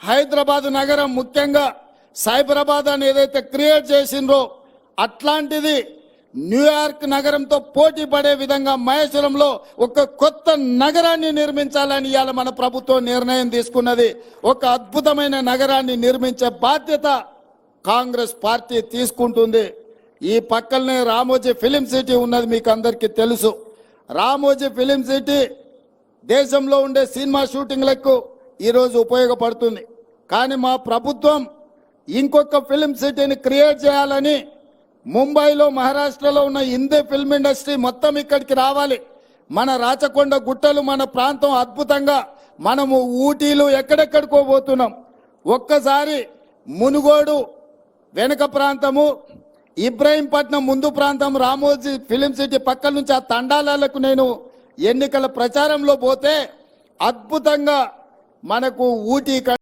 హైదరాబాద్ నగరం ముఖ్యంగా సైబరాబాద్ అని ఏదైతే క్రియేట్ చేసిండ్రో అట్లాంటిది న్యూయార్క్ నగరంతో పోటీ పడే విధంగా మహేశ్వరంలో ఒక కొత్త నగరాన్ని నిర్మించాలని ఇవాళ మన ప్రభుత్వం నిర్ణయం తీసుకున్నది. ఒక అద్భుతమైన నగరాన్ని నిర్మించే బాధ్యత కాంగ్రెస్ పార్టీ తీసుకుంటుంది. ఈ పక్కనే రామోజీ ఫిలిం సిటీ ఉన్నది, మీకు అందరికీ తెలుసు. రామోజీ ఫిలిం సిటీ దేశంలో ఉండే సినిమా షూటింగ్లకు ఈరోజు ఉపయోగపడుతుంది. కానీ మా ప్రభుత్వం ఇంకొక ఫిలిం సిటీని క్రియేట్ చేయాలని ముంబైలో మహారాష్ట్రలో ఉన్న హిందీ ఫిల్మ్ ఇండస్ట్రీ మొత్తం ఇక్కడికి రావాలి. మన రాచకొండ గుట్టలు మన ప్రాంతం అద్భుతంగా, మనము ఊటీలు ఎక్కడెక్కడికో పోతున్నాం. ఒక్కసారి మునుగోడు వెనుక ప్రాంతము, ఇబ్రాహీంపట్నం ముందు ప్రాంతం, రామోజీ ఫిలిం సిటీ పక్కల నుంచి ఆ తండాలకు నేను ఎన్నికల ప్రచారంలో పోతే అద్భుతంగా మనకు ఊటీ